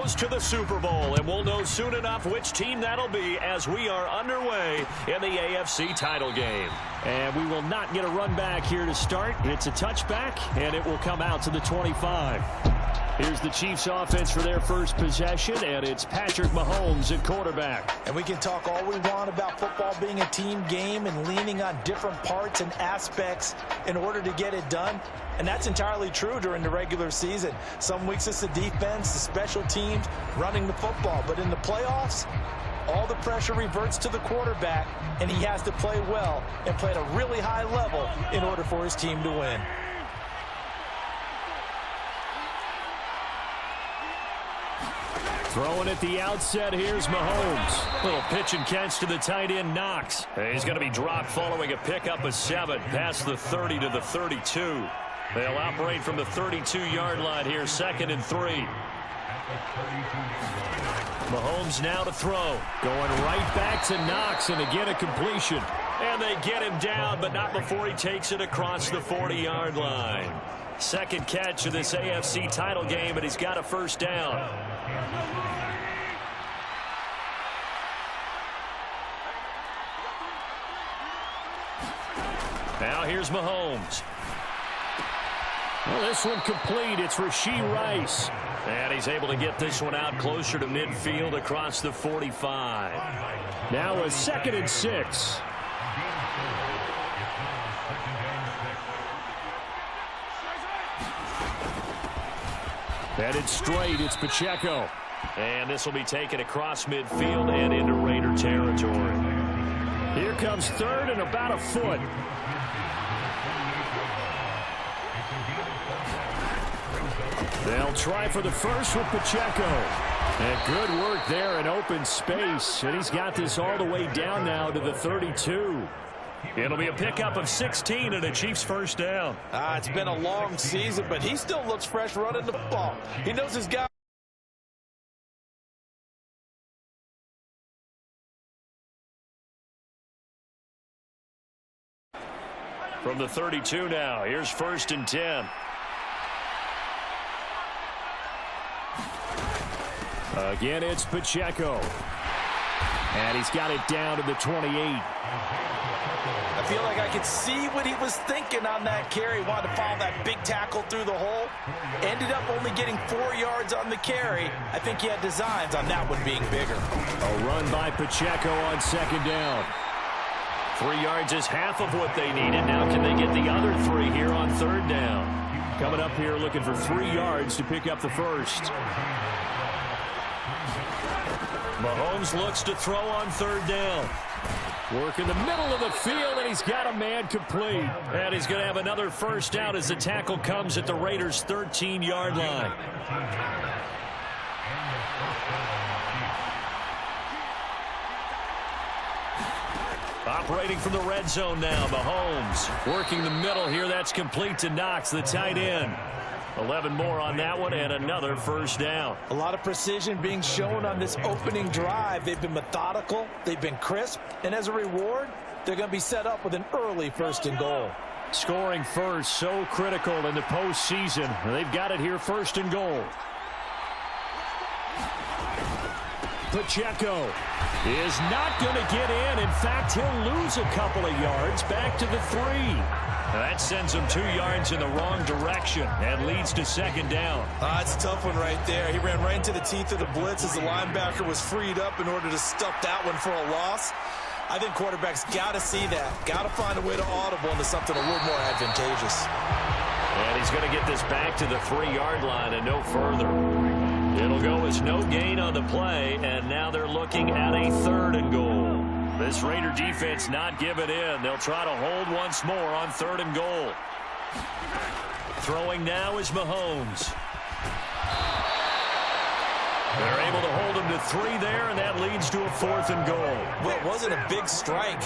goes to the Super Bowl, and we'll know soon enough which team that'll be as we are underway in the AFC title game. And we will not get a run back here to start. It's a touchback, and it will come out to the 25. Here's the Chiefs offense for their first possession, and it's Patrick Mahomes at quarterback. And we can talk all we want about football being a team game and leaning on different parts and aspects in order to get it done. And that's entirely true during the regular season. Some weeks it's the defense, the special teams, running the football. But in the playoffs, all the pressure reverts to the quarterback, and he has to play well and play at a really high level in order for his team to win. Throwing at the outset, here's Mahomes. Little pitch and catch to the tight end, Knox. He's going to be dropped following a pickup of 7 past the 30 to the 32. They'll operate from the 32-yard line here, 2nd and 3. Mahomes now to throw. Going right back to Knox, and again a completion. And they get him down, but not before he takes it across the 40-yard line. Second catch of this AFC title game, and he's got a first down. Now here's Mahomes. Well, this one complete. It's Rashee Rice. And he's able to get this one out closer to midfield across the 45. Now a 2nd and 6. Headed straight, it's Pacheco. And this will be taken across midfield and into Raider territory. Here comes 3rd and about a foot. They'll try for the first with Pacheco. And good work there in open space. And he's got this all the way down now to the 32. It'll be a pickup of 16 and a Chiefs first down. It's been a long season, but he still looks fresh running the ball. He knows his guy. From the 32 now, here's 1st and 10. Again, it's Pacheco. And he's got it down to the 28. I feel like I could see what he was thinking on that carry. Wanted to follow that big tackle through the hole. Ended up only getting 4 yards on the carry. I think he had designs on that one being bigger. A run by Pacheco on 2nd down. 3 yards is half of what they needed. Now can they get the other 3 here on 3rd down? Coming up here looking for 3 yards to pick up the first. Mahomes looks to throw on 3rd down. Work in the middle of the field, and he's got a man complete. And he's going to have another first down as the tackle comes at the Raiders' 13-yard line. Operating from the red zone now, Mahomes. Working the middle here, that's complete to Knox, the tight end. 11 more on that one, and another first down. A lot of precision being shown on this opening drive. They've been methodical, they've been crisp, and as a reward, they're going to be set up with an early 1st and goal. Scoring first, so critical in the postseason. They've got it here, 1st and goal. Pacheco is not going to get in. In fact, he'll lose a couple of yards back to the 3. That sends him 2 yards in the wrong direction and leads to 2nd down. It's a tough one right there. He ran right into the teeth of the blitz as the linebacker was freed up in order to stuff that one for a loss. I think quarterbacks got to see that. Got to find a way to audible into something a little more advantageous. And he's going to get this back to the 3-yard line and no further. It'll go as no gain on the play, and now they're looking at a 3rd and goal. This Raider defense not giving in. They'll try to hold once more on 3rd and goal. Throwing now is Mahomes. They're able to hold him to 3 there, and that leads to a 4th and goal. Well, it wasn't a big strike,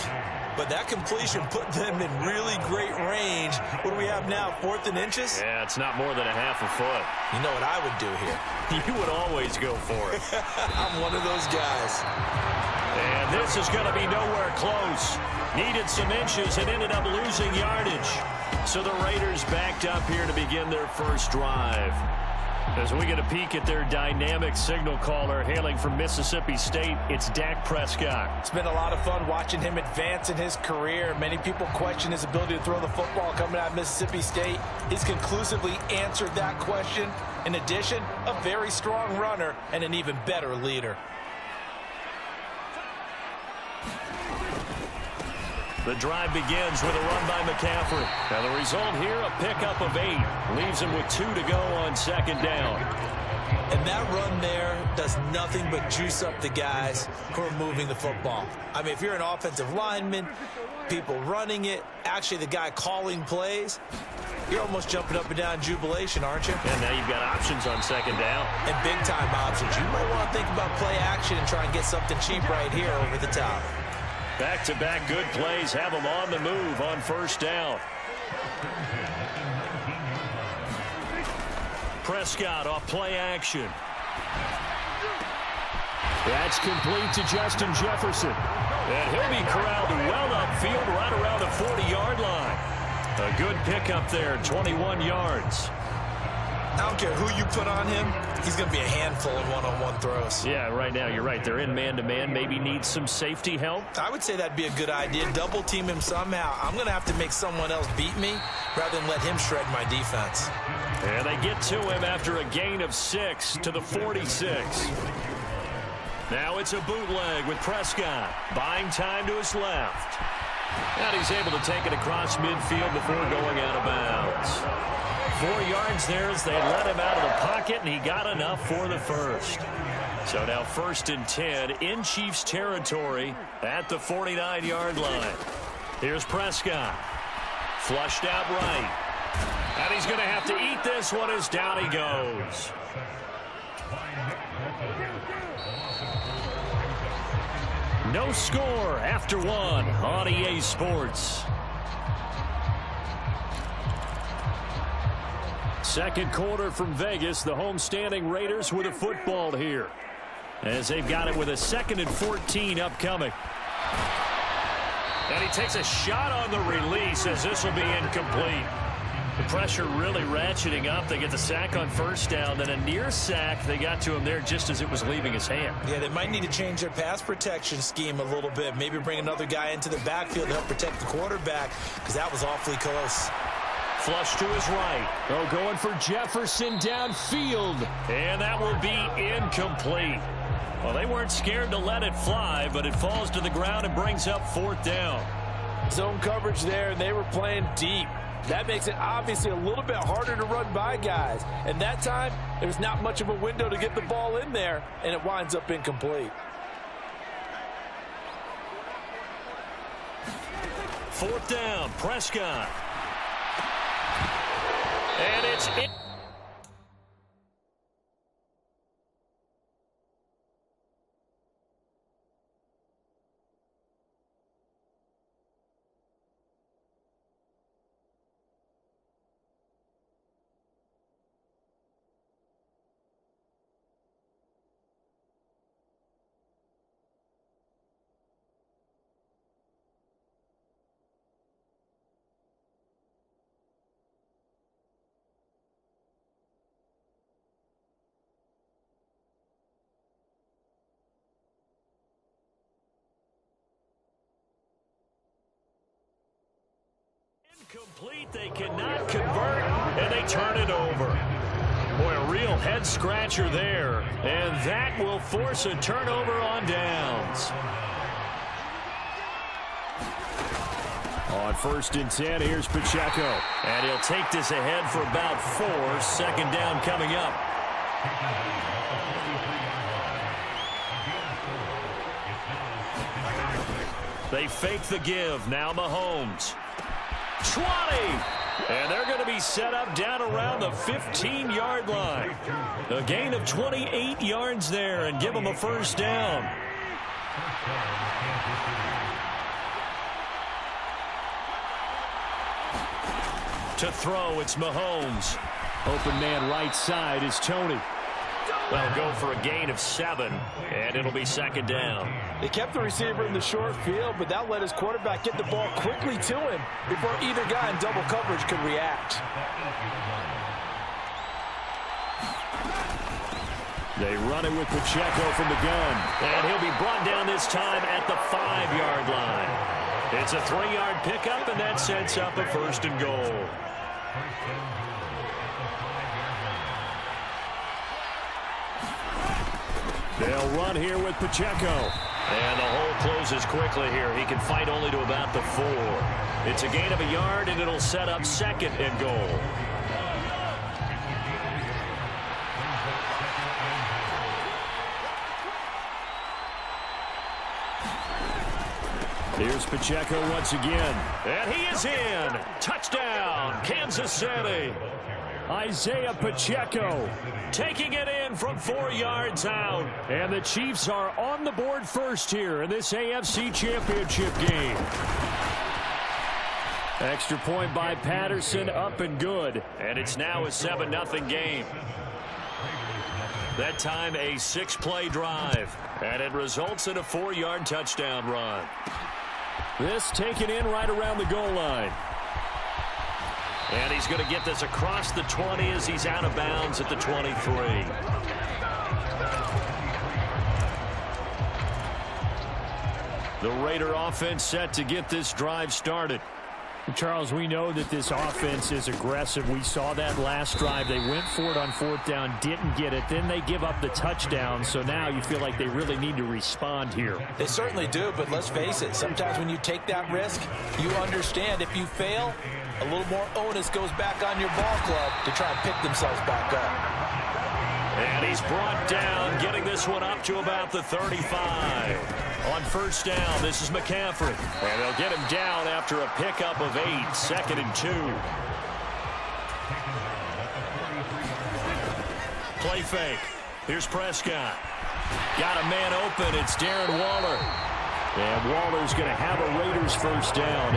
but that completion put them in really great range. What do we have now, 4th and inches? Yeah, it's not more than a half a foot. You know what I would do here? You would always go for it. I'm one of those guys. And this is going to be nowhere close. Needed some inches and ended up losing yardage. So the Raiders backed up here to begin their first drive. As we get a peek at their dynamic signal caller hailing from Mississippi State, it's Dak Prescott. It's been a lot of fun watching him advance in his career. Many people question his ability to throw the football coming out of Mississippi State. He's conclusively answered that question. In addition, a very strong runner and an even better leader. The drive begins with a run by McCaffrey. And the result here, a pickup of 8. Leaves him with 2 to go on second down. And that run there does nothing but juice up the guys who are moving the football. I mean, if you're an offensive lineman, people running it, actually the guy calling plays, you're almost jumping up and down in jubilation, aren't you? And now you've got options on second down. And big-time options. You might want to think about play action and try and get something cheap right here over the top. Back-to-back good plays have them on the move on first down. Prescott off play action. That's complete to Justin Jefferson. And he'll be corralled well upfield right around the 40-yard line. A good pickup there, 21 yards. I don't care who you put on him, he's going to be a handful in one-on-one throws. Yeah, right now you're right. They're in man-to-man. Maybe needs some safety help. I would say that'd be a good idea. Double team him somehow. I'm going to have to make someone else beat me rather than let him shred my defense. And they get to him after a gain of 6 to the 46. Now it's a bootleg with Prescott. Buying time to his left. And he's able to take it across midfield before going out of bounds. 4 yards there as they let him out of the pocket, and he got enough for the first. So now 1st and 10 in Chiefs territory at the 49-yard line. Here's Prescott. Flushed out right. And he's going to have to eat this one as down he goes. No score after 1 on EA Sports. Second quarter from Vegas. The homestanding Raiders with a football here, as they've got it with a 2nd and 14 upcoming. And he takes a shot on the release as this will be incomplete. The pressure really ratcheting up. They get the sack on first down, then a near sack. They got to him there just as it was leaving his hand. Yeah, they might need to change their pass protection scheme a little bit. Maybe bring another guy into the backfield to help protect the quarterback, because that was awfully close. Flush to his right. Oh, going for Jefferson downfield. And that will be incomplete. Well, they weren't scared to let it fly, but it falls to the ground and brings up 4th down. Zone coverage there, and they were playing deep. That makes it obviously a little bit harder to run by guys. And that time, there's not much of a window to get the ball in there, and it winds up incomplete. 4th down, Prescott. And it's in. Incomplete, they cannot convert, and they turn it over. Boy, a real head-scratcher there, and that will force a turnover on downs. On 1st and 10, here's Pacheco, and he'll take this ahead for about 4. 2nd down coming up. They fake the give, now Mahomes. 20, and they're going to be set up down around the 15-yard line. A gain of 28 yards there and give them a 1st down. To throw, it's Mahomes. Open man right side is Tony. They'll go for a gain of 7, and it'll be 2nd down. They kept the receiver in the short field, but that let his quarterback get the ball quickly to him before either guy in double coverage could react. They run it with Pacheco from the gun. And he'll be brought down this time at the 5-yard line. It's a 3-yard pickup, and that sets up a first and goal. They'll run here with Pacheco. And the hole closes quickly here. He can fight only to about the 4. It's a gain of a yard, and it'll set up second and goal. Here's Pacheco once again. And he is in. Touchdown, Kansas City. Isaiah Pacheco taking it in from 4 yards out. And the Chiefs are on the board first here in this AFC Championship game. Extra point by Patterson, up and good. And it's now a 7-0 game. That time a 6-play drive. And it results in a 4-yard touchdown run. This taken in right around the goal line. And he's going to get this across the 20 as he's out of bounds at the 23. The Raider offense set to get this drive started. Charles, we know that this offense is aggressive. We saw that last drive. They went for it on 4th down, didn't get it. Then they give up the touchdown. So now you feel like they really need to respond here. They certainly do, but let's face it. Sometimes when you take that risk, you understand if you fail, a little more onus goes back on your ball club to try and pick themselves back up. And he's brought down, getting this one up to about the 35. On 1st down, this is McCaffrey. And they'll get him down after a pickup of 8, 2nd and 2. Play fake. Here's Prescott. Got a man open. It's Darren Waller. And Waller's going to have a Raiders 1st down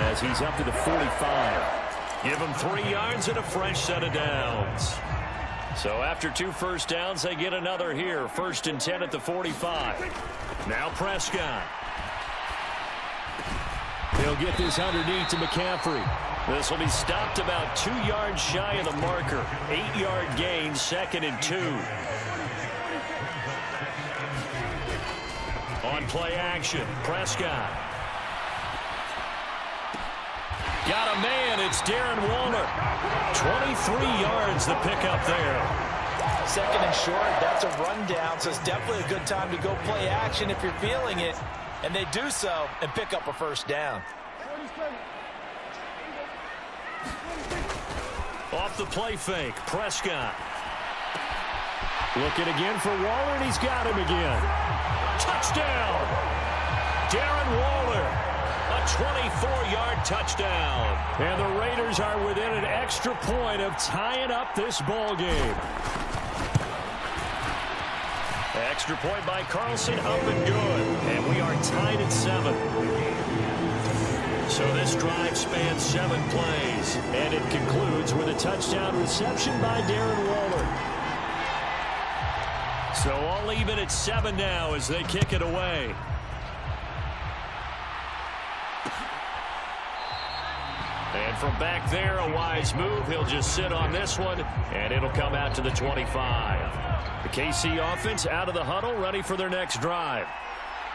as he's up to the 45. Give him 3 yards and a fresh set of downs. So after 2 first downs, they get another here. 1st and 10 at the 45. Now Prescott. He'll get this underneath to McCaffrey. This will be stopped about 2 yards shy of the marker. 8-yard gain, 2nd and 2. On play action, Prescott. Got a man, it's Darren Waller. 23 yards the pickup there. 2nd and short, that's a rundown, so it's definitely a good time to go play action if you're feeling it. And they do so and pick up a 1st down. Off the play fake, Prescott. Looking again for Waller, and he's got him again. Touchdown! Darren Waller. A 24-yard touchdown. And the Raiders are within an extra point of tying up this ball game. Extra point by Carlson, up and good. And we are tied at 7. So this drive spans 7 plays. And it concludes with a touchdown reception by Darren Waller. So all even at 7 now as they kick it away. And from back there, a wise move. He'll just sit on this one, and it'll come out to the 25. The KC offense out of the huddle, ready for their next drive.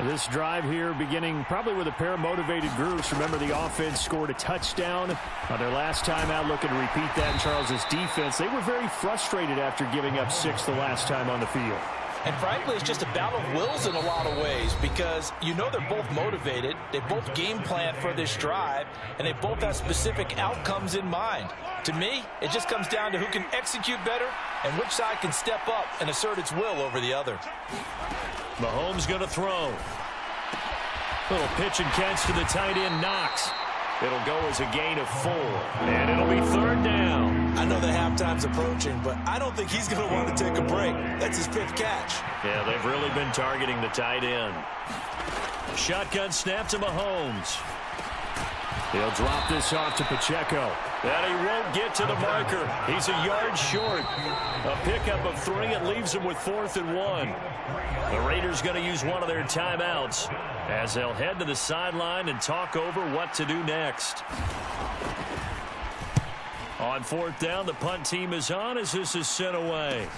This drive here beginning probably with a pair of motivated groups. Remember, the offense scored a touchdown on their last time out, looking to repeat that in Charles's defense. They were very frustrated after giving up 6 the last time on the field. And frankly, it's just a battle of wills in a lot of ways because you know they're both motivated. They both game plan for this drive, and they both have specific outcomes in mind. To me, it just comes down to who can execute better and which side can step up and assert its will over the other. Mahomes going to throw. Little pitch and catch to the tight end, Knox. It'll go as a gain of 4, and it'll be 3rd down. I know that halftime's approaching, but I don't think he's going to want to take a break. That's his 5th catch. Yeah, they've really been targeting the tight end. Shotgun snap to Mahomes. He'll drop this off to Pacheco. And he won't get to the marker. He's a yard short. A pickup of 3. It leaves him with 4th and 1. The Raiders going to use one of their timeouts as they'll head to the sideline and talk over what to do next. On fourth down, the punt team is on as this is sent away.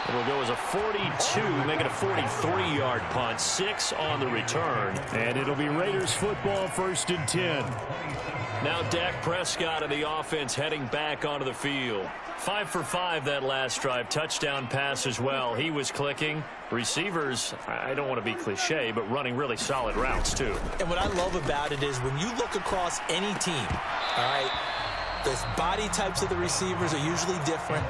It'll go as a 42, make it a 43-yard punt, 6 on the return. And it'll be Raiders football, 1st and 10. Now Dak Prescott of the offense heading back onto the field. 5 for 5 that last drive. Touchdown pass as well. He was clicking. Receivers, I don't want to be cliche, but running really solid routes too. And what I love about it is when you look across any team, all right, the body types of the receivers are usually different.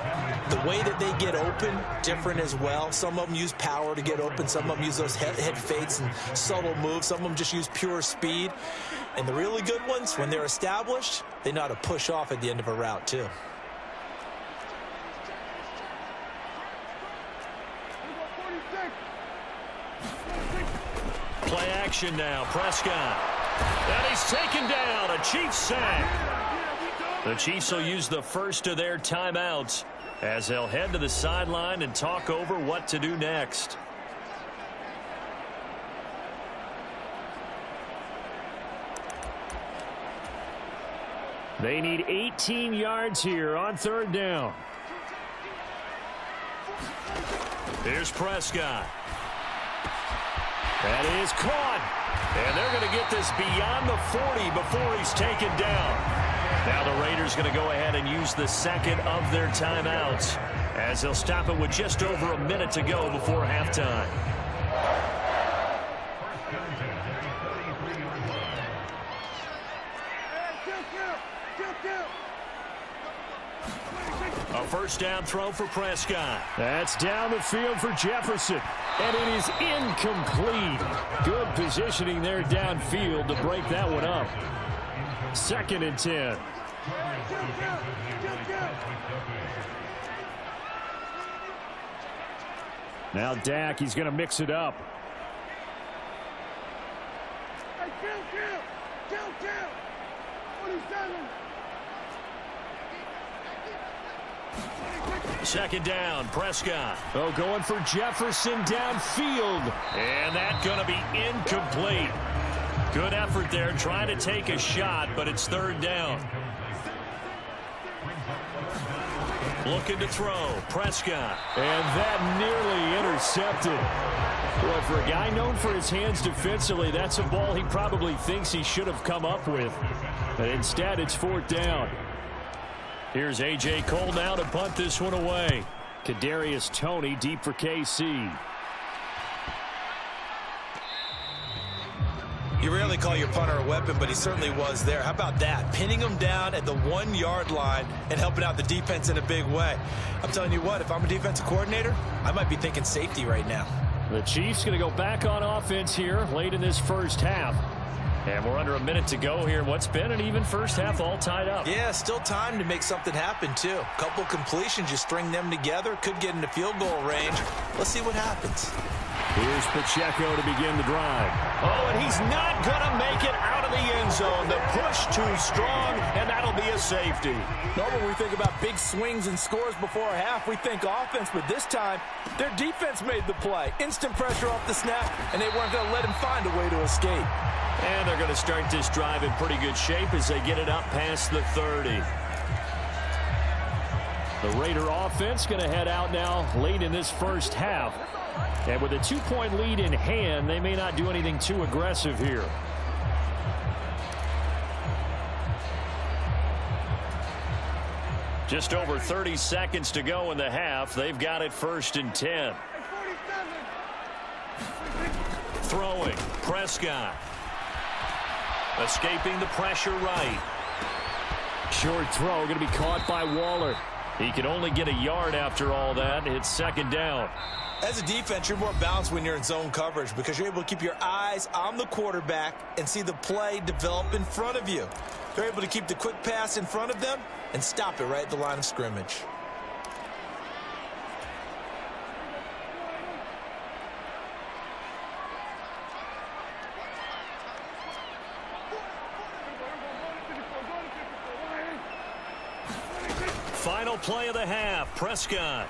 The way that they get open, different as well. Some of them use power to get open. Some of them use those head fakes and subtle moves. Some of them just use pure speed. And the really good ones, when they're established, they know how to push off at the end of a route too. Play action now. Prescott. And he's taken down. A Chiefs sack. The Chiefs will use the first of their timeouts as they'll head to the sideline and talk over what to do next. They need 18 yards here on 3rd down. Here's Prescott. That is caught. And they're going to get this beyond the 40 before he's taken down. Now the Raiders going to go ahead and use the second of their timeouts as they'll stop it with just over a minute to go before halftime. A first down throw for Prescott. That's down the field for Jefferson. And it is incomplete. Good positioning there downfield to break that one up. 2nd and 10. Now Dak, he's going to mix it up. Second down, Prescott. Oh, going for Jefferson downfield. And that's going to be incomplete. Good effort there, trying to take a shot, but it's 3rd down. Looking to throw, Prescott. And that nearly intercepted. Boy, for a guy known for his hands defensively, that's a ball he probably thinks he should have come up with. But instead, it's 4th down. Here's A.J. Cole now to punt this one away. Kadarius Toney deep for KC. You rarely call your punter a weapon, but he certainly was there. How about that? Pinning him down at the 1-yard line and helping out the defense in a big way. I'm telling you what, if I'm a defensive coordinator, I might be thinking safety right now. The Chiefs going to go back on offense here late in this first half. And we're under a minute to go here. What's been an even first half, all tied up. Yeah, still time to make something happen, too. A couple completions, you string them together, could get into field goal range. Let's see what happens. Here's Pacheco to begin the drive. Oh, and he's not going to make it out of the end zone. The push too strong, and that'll be a safety. Normally, when we think about big swings and scores before a half, we think offense, but this time, their defense made the play. Instant pressure off the snap, and they weren't going to let him find a way to escape. And they're going to start this drive in pretty good shape as they get it up past the 30. The Raider offense going to head out now late in this first half. And with a 2-point lead in hand, they may not do anything too aggressive here. Just over 30 seconds to go in the half. They've got it 1st and 10. Throwing, Prescott. Escaping the pressure right. Short throw going to be caught by Waller. He can only get a yard after all that. It's 2nd down. As a defense, you're more balanced when you're in zone coverage because you're able to keep your eyes on the quarterback and see the play develop in front of you. They're able to keep the quick pass in front of them and stop it right at the line of scrimmage. Final play of the half, Prescott.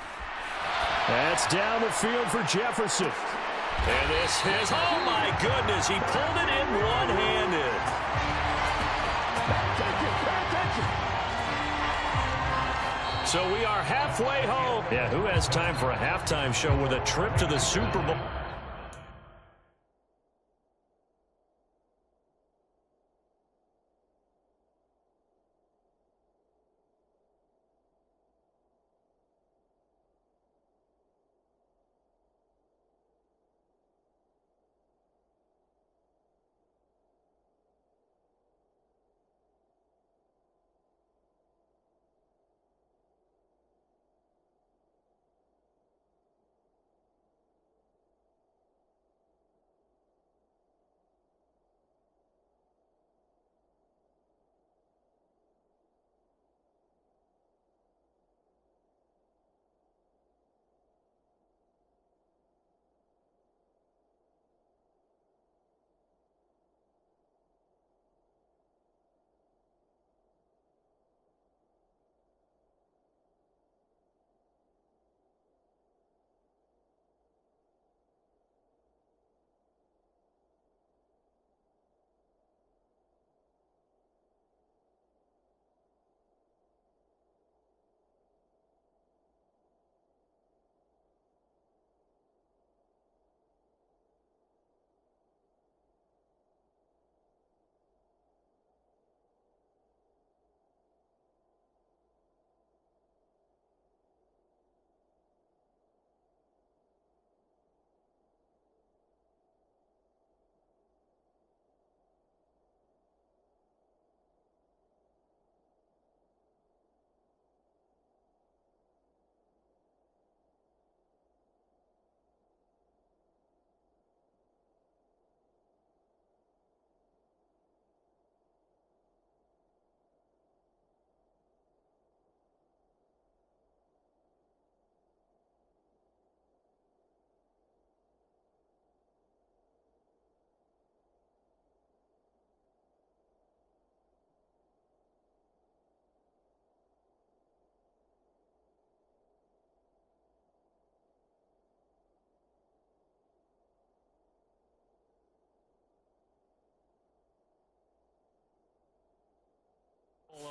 That's down the field for Jefferson. And this is, oh my goodness, he pulled it in one-handed. So we are halfway home. Yeah, who has time for a halftime show with a trip to the Super Bowl?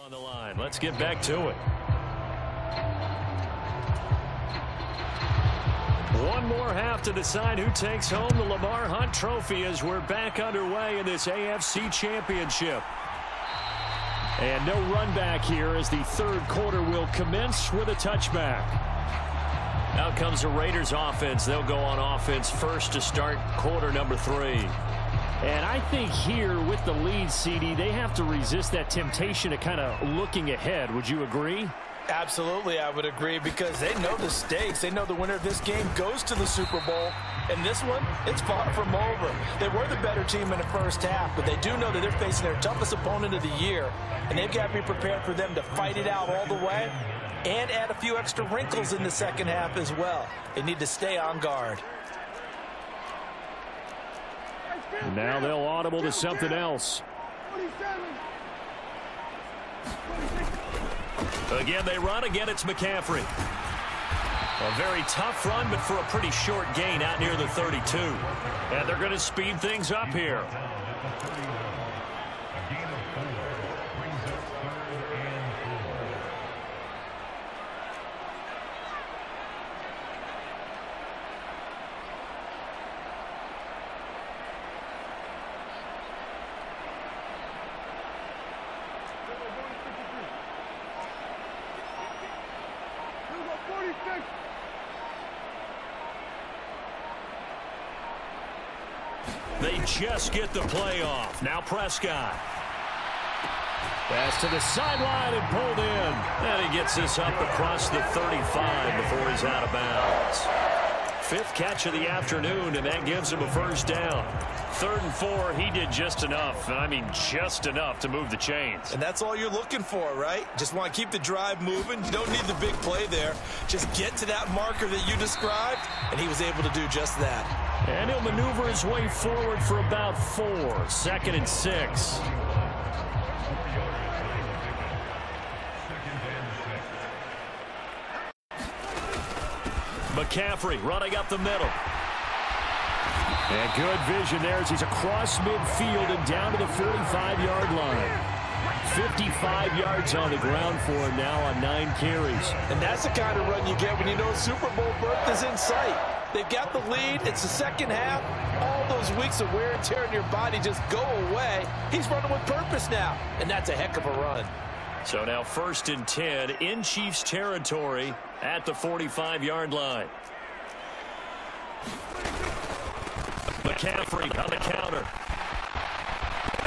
On the line. Let's get back to it. One more half to decide who takes home the Lamar Hunt Trophy as we're back underway in this AFC Championship. And no run back here as the third quarter will commence with a touchback. Out comes the Raiders offense. They'll go on offense first to start quarter number 3. And I think here with the lead, CD, they have to resist that temptation to kind of looking ahead. Would you agree? Absolutely, I would agree, because they know the stakes. They know the winner of this game goes to the Super Bowl. And this one, it's far from over. They were the better team in the first half, but they do know that they're facing their toughest opponent of the year. And they've got to be prepared for them to fight it out all the way and add a few extra wrinkles in the second half as well. They need to stay on guard. Now they'll audible to something else. Again, they run. Again, it's McCaffrey. A very tough run, but for a pretty short gain out near the 32. And they're going to speed things up here. They just get the play off. Now Prescott. Pass to the sideline and pulled in. And he gets this up across the 35 before he's out of bounds. 5th catch of the afternoon, and that gives him a first down. 3rd and 4, he did just enough. I mean, just enough to move the chains. And that's all you're looking for, right? Just want to keep the drive moving. You don't need the big play there. Just get to that marker that you described, and he was able to do just that. And he'll maneuver his way forward for about 4. 2nd and 6. McCaffrey running up the middle. And good vision there as he's across midfield and down to the 45-yard line. 55 yards on the ground for him now on 9 carries. And that's the kind of run you get when you know Super Bowl berth is in sight. They've got the lead. It's the second half. All those weeks of wear and tear in your body just go away. He's running with purpose now, and that's a heck of a run. So now 1st and 10 in Chiefs territory at the 45-yard line. McCaffrey on the counter.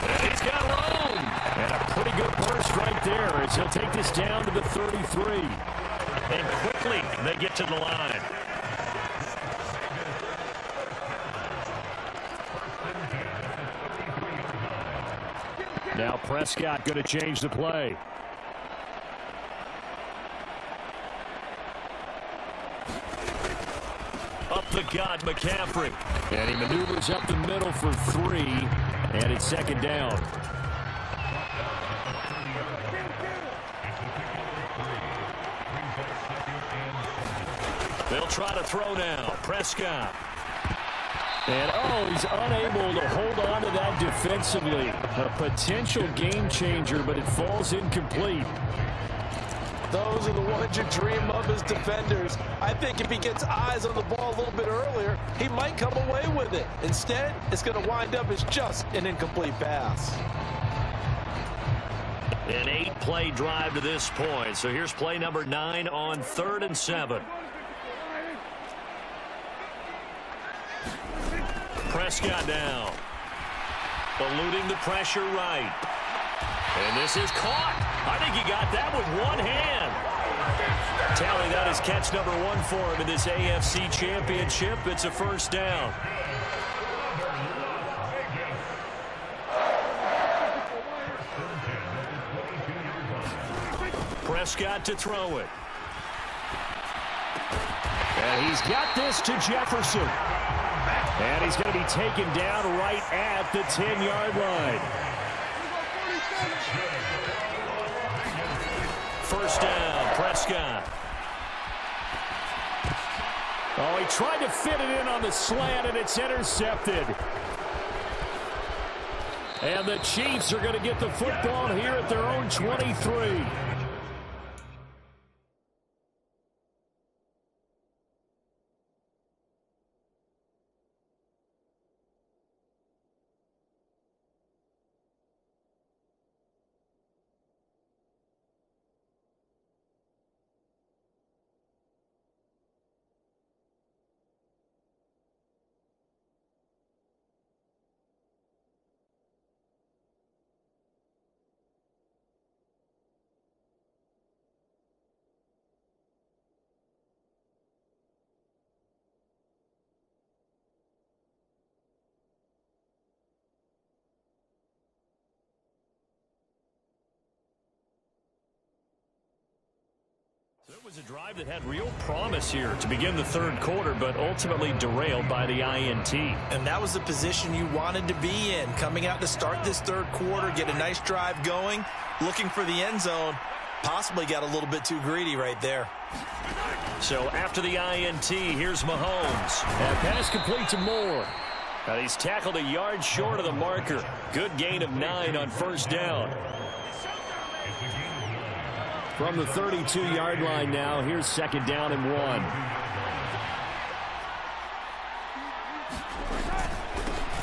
And he's got room. And a pretty good burst right there as he'll take this down to the 33. And quickly they get to the line. Now Prescott going to change the play. Up the gut, McCaffrey. And he maneuvers up the middle for 3. And it's 2nd down. They'll try to throw now. Prescott. And, he's unable to hold on to that defensively. A potential game changer, but it falls incomplete. Those are the ones you dream of as defenders. I think if he gets eyes on the ball a little bit earlier, he might come away with it. Instead, it's going to wind up as just an incomplete pass. An 8-play drive to this point. So here's play number 9 on 3rd and 7. Prescott down. Eluding the pressure right. And this is caught. I think he got that with one hand. Tally, that is catch number 1 for him in this AFC Championship. It's a 1st down. Prescott to throw it. And he's got this to Jefferson. And he's going to be taken down right at the 10-yard line. 1st down, Prescott. Oh, he tried to fit it in on the slant, and it's intercepted. And the Chiefs are going to get the football here at their own 23. So it was a drive that had real promise here to begin the 3rd quarter, but ultimately derailed by the INT. And that was the position you wanted to be in. Coming out to start this 3rd quarter, get a nice drive going, looking for the end zone. Possibly got a little bit too greedy right there. So after the INT, here's Mahomes. And pass complete to Moore. And he's tackled a yard short of the marker. Good gain of 9 on 1st down. From the 32-yard line now, here's 2nd down and 1.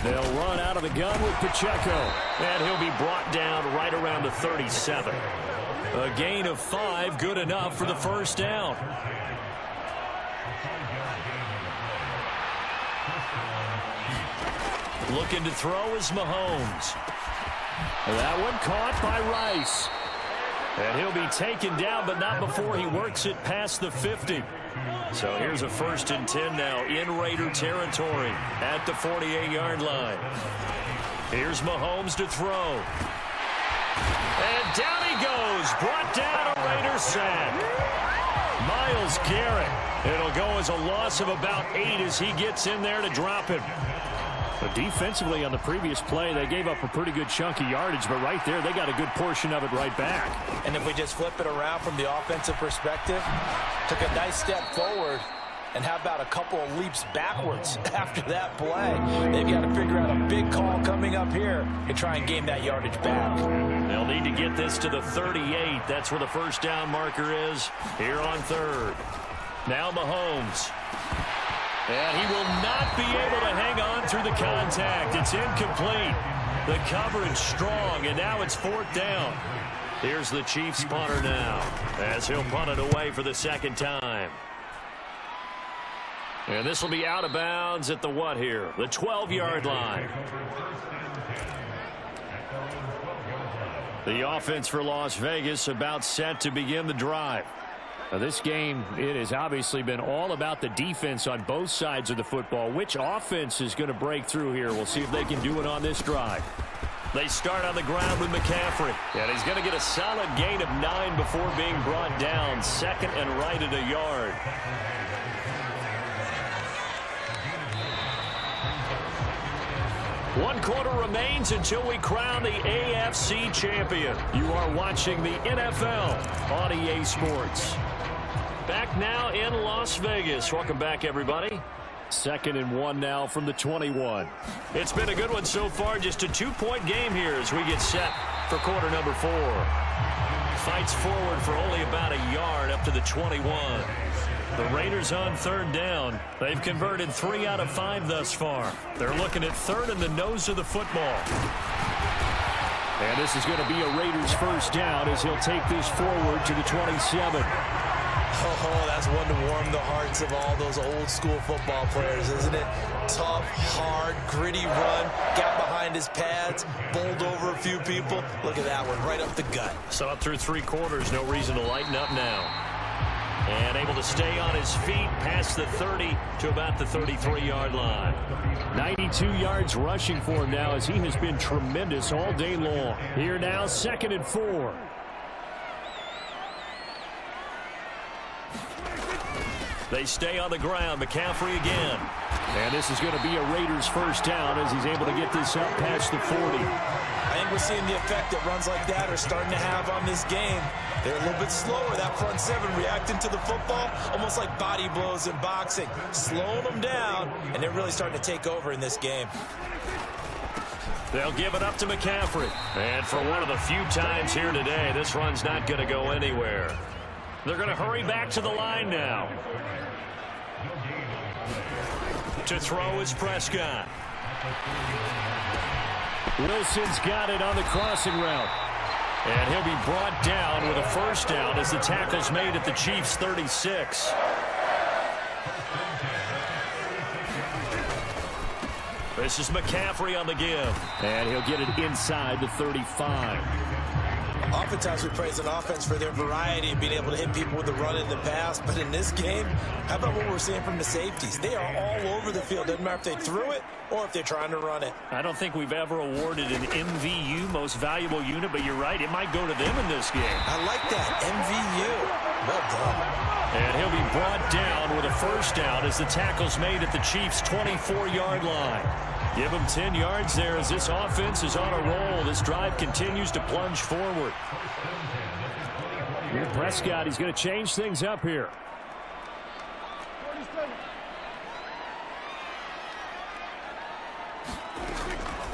They'll run out of the gun with Pacheco. And he'll be brought down right around the 37. A gain of 5, good enough for the 1st down. Looking to throw is Mahomes. That one caught by Rice. And he'll be taken down, but not before he works it past the 50. So here's a 1st and 10 now in Raider territory at the 48-yard line. Here's Mahomes to throw. And down he goes. Brought down, a Raider sack. Myles Garrett. It'll go as a loss of about 8 as he gets in there to drop him. But defensively on the previous play, they gave up a pretty good chunk of yardage, but right there, they got a good portion of it right back. And if we just flip it around from the offensive perspective, took a nice step forward, And how about a couple of leaps backwards after that play? They've got to figure out a big call coming up here and try and gain that yardage back. They'll need to get this to the 38. That's where the first down marker is here on third. Now Mahomes. And he will not be able to hang on through the contact. It's incomplete. The coverage strong, and now it's fourth down. Here's the Chiefs punter now as he'll punt it away for the second time. And this will be out of bounds at the what here? The 12-yard line. The offense for Las Vegas about set to begin the drive. Now this game, it has obviously been all about the defense on both sides of the football. Which offense is going to break through here? We'll see if they can do it on this drive. They start on the ground with McCaffrey. And he's going to get a solid gain of 9 before being brought down. Second and right at a yard. One quarter remains until we crown the AFC champion. You are watching the NFL on EA Sports. Back now in Las Vegas. Welcome back, everybody. 2nd and 1 now from the 21. It's been a good one so far. Just a 2-point game here as we get set for quarter number 4. Fights forward for only about a yard up to the 21. The Raiders on third down. They've converted 3 out of 5 thus far. They're looking at third in the nose of the football. And this is going to be a Raiders first down as he'll take this forward to the 27. Oh, that's one to warm the hearts of all those old school football players, isn't it? Tough, hard, gritty run, got behind his pads, bowled over a few people. Look at that one, right up the gut. So up through 3 quarters, no reason to lighten up now. And able to stay on his feet past the 30 to about the 33-yard line. 92 yards rushing for him now as he has been tremendous all day long. Here now, 2nd and 4. They stay on the ground. McCaffrey again. And this is going to be a Raiders first down as he's able to get this up past the 40. I think we're seeing the effect that runs like that are starting to have on this game. They're a little bit slower, that front 7, reacting to the football, almost like body blows in boxing, slowing them down, and they're really starting to take over in this game. They'll give it up to McCaffrey. And for one of the few times here today, this run's not going to go anywhere. They're going to hurry back to the line now. To throw is Prescott. Wilson's got it on the crossing route. And he'll be brought down with a first down as the tackle's made at the Chiefs' 36. This is McCaffrey on the give. And he'll get it inside the 35. Oftentimes we praise an offense for their variety of being able to hit people with the run in the pass. But in this game, how about what we're seeing from the safeties? They are all over the field. Doesn't matter if they threw it or if they're trying to run it. I don't think we've ever awarded an MVU, most valuable unit, but you're right. It might go to them in this game. I like that. MVU. Well done. And he'll be brought down with a first down as the tackle's made at the Chiefs' 24-yard line. Give him 10 yards there as this offense is on a roll. This drive continues to plunge forward. Prescott, he's going to change things up here.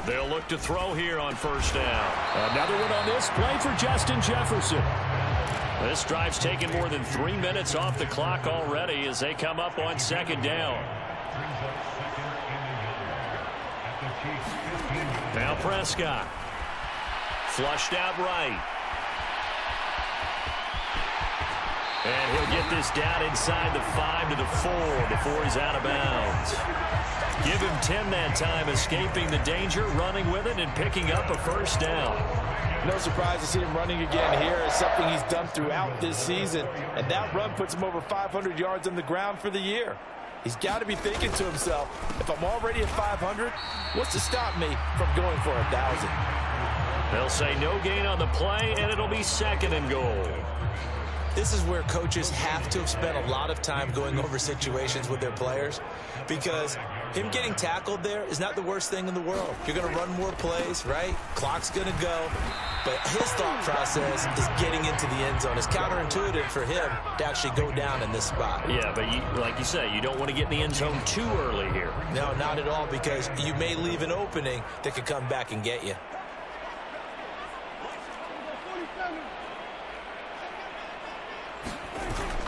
They'll look to throw here on first down. Another one on this play for Justin Jefferson. This drive's taken more than 3 minutes off the clock already as they come up on second down. Now Prescott. Flushed out right. And he'll get this down inside the 5 to the 4 before he's out of bounds. Give him 10 that time, escaping the danger, running with it, and picking up a first down. No surprise to see him running again here. It's something he's done throughout this season. And that run puts him over 500 yards on the ground for the year. He's got to be thinking to himself, if I'm already at 500, what's to stop me from going for 1,000? They'll say no gain on the play, and it'll be 2nd and goal. This is where coaches have to have spent a lot of time going over situations with their players, because Him getting tackled there is not the worst thing in the world. You're going to run more plays, right? Clock's going to go. But his thought process is getting into the end zone. It's counterintuitive for him to actually go down in this spot. Yeah, but like you say, you don't want to get in the end zone too early here. No, not at all, because you may leave an opening that could come back and get you.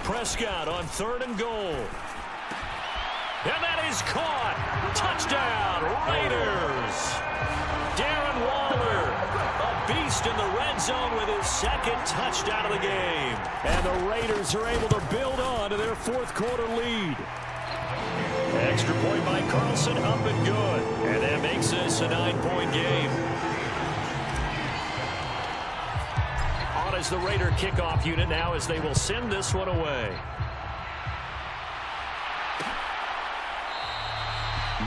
Prescott on 3rd and goal. And that is caught. Touchdown, Raiders. Darren Waller, a beast in the red zone with his 2nd touchdown of the game. And the Raiders are able to build on to their 4th quarter lead. Extra point by Carlson, up and good. And that makes this a 9-point game. On as the Raider kickoff unit now as they will send this one away.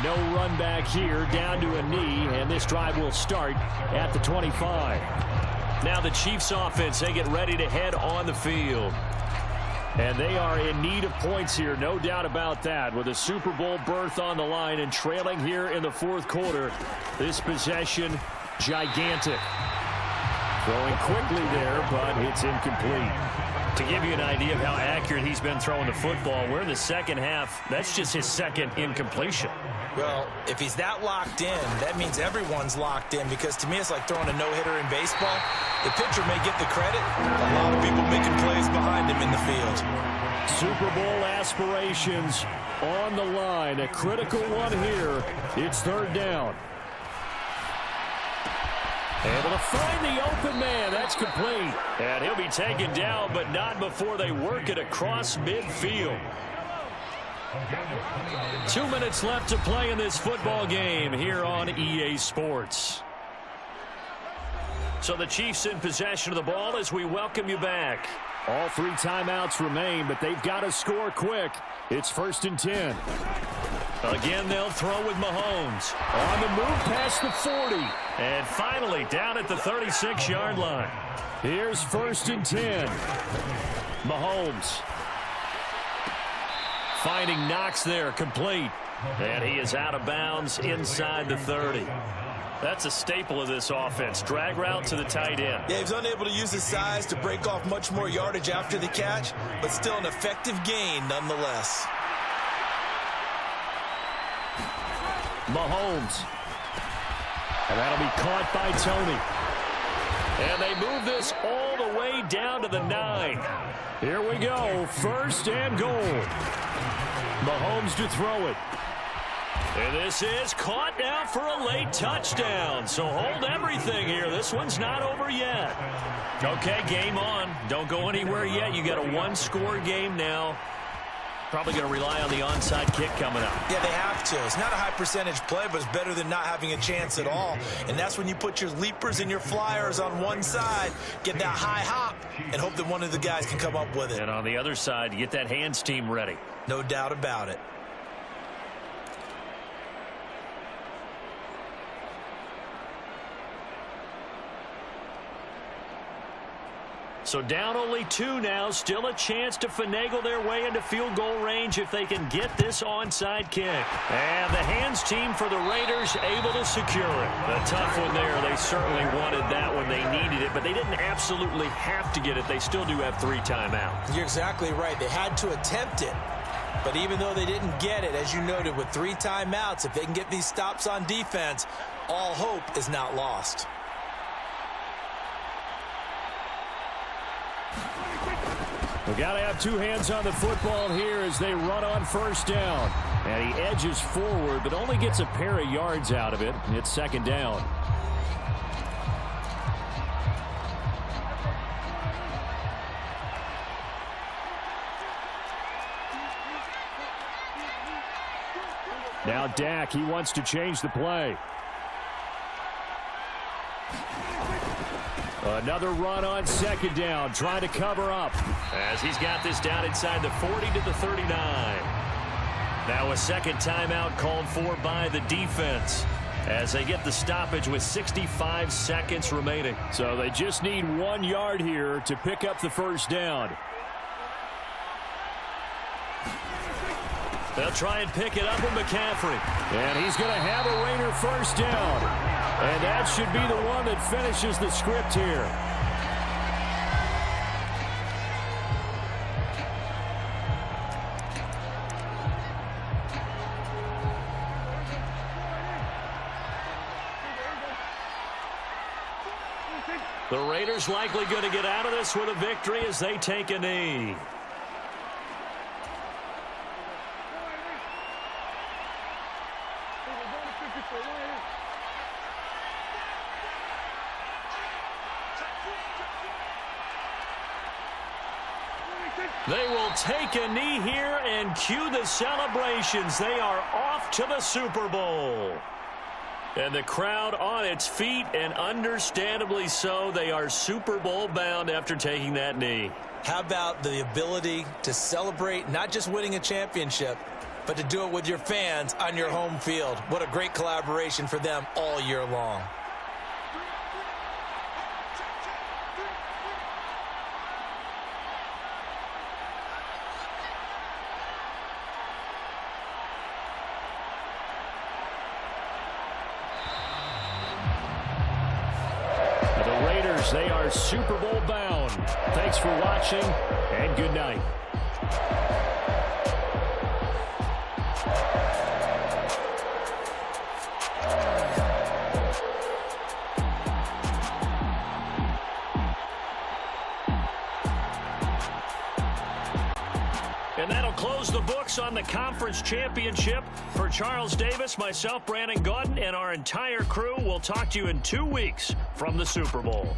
No run back here, down to a knee, and this drive will start at the 25. Now the Chiefs offense, they get ready to head on the field. And they are in need of points here, no doubt about that. With a Super Bowl berth on the line and trailing here in the 4th quarter, this possession, gigantic. Throwing quickly there, but it's incomplete. To give you an idea of how accurate he's been throwing the football, we're in the 2nd half. That's just his 2nd incompletion. Well, if he's that locked in, that means everyone's locked in, because to me it's like throwing a no-hitter in baseball. The pitcher may get the credit, a lot of people making plays behind him in the field. Super Bowl aspirations on the line. A critical one here. It's 3rd down. Able to find the open man. That's complete. And he'll be taken down, but not before they work it across midfield. 2 minutes left to play in this football game here on EA Sports. So the Chiefs in possession of the ball as we welcome you back. All 3 timeouts remain, but they've got to score quick. It's 1st and 10. Again, they'll throw with Mahomes. On the move past the 40. And finally down at the 36-yard line. Here's 1st and 10. Mahomes. Finding Knox there, complete. And he is out of bounds inside the 30. That's a staple of this offense. Drag route to the tight end. Yeah, he's unable to use his size to break off much more yardage after the catch, but still an effective gain nonetheless. Mahomes. And that'll be caught by Tony. And they move this all the way down to the 9. Here we go. 1st and goal. Mahomes to throw it. And this is caught now for a late touchdown. So hold everything here. This one's not over yet. Okay, game on. Don't go anywhere yet. You got a 1-score game now. Probably going to rely on the onside kick coming up. Yeah, they have to. It's not a high percentage play, but it's better than not having a chance at all. And that's when you put your leapers and your flyers on one side, get that high hop, and hope that one of the guys can come up with it. And on the other side, get that hands team ready. No doubt about it. So down only 2 now. Still a chance to finagle their way into field goal range if they can get this onside kick. And the hands team for the Raiders able to secure it. A tough one there. They certainly wanted that when they needed it, but they didn't absolutely have to get it. They still do have 3 timeouts. You're exactly right. They had to attempt it. But even though they didn't get it, as you noted, with 3 timeouts, if they can get these stops on defense, all hope is not lost. We've got to have 2 hands on the football here as they run on 1st down. And he edges forward, but only gets a pair of yards out of it. It's 2nd down. Now Dak, he wants to change the play. Another run on 2nd down, trying to cover up. As he's got this down inside the 40 to the 39. Now a 2nd timeout called for by the defense as they get the stoppage with 65 seconds remaining. So they just need 1 yard here to pick up the 1st down. They'll try and pick it up with McCaffrey. And he's going to have a Raider first down. And that should be the one that finishes the script here. The Raiders likely going to get out of this with a victory as they take a knee. They will take a knee here and cue the celebrations. They are off to the Super Bowl. And the crowd on its feet, and understandably so. They are Super Bowl bound after taking that knee. How about the ability to celebrate not just winning a championship, but to do it with your fans on your home field? What a great collaboration for them all year long. They are Super Bowl bound. Thanks for watching, and good night. And that'll close the books on the conference championship. For Charles Davis, myself, Brandon Gaudin, and our entire crew, we'll talk to you in 2 weeks from the Super Bowl.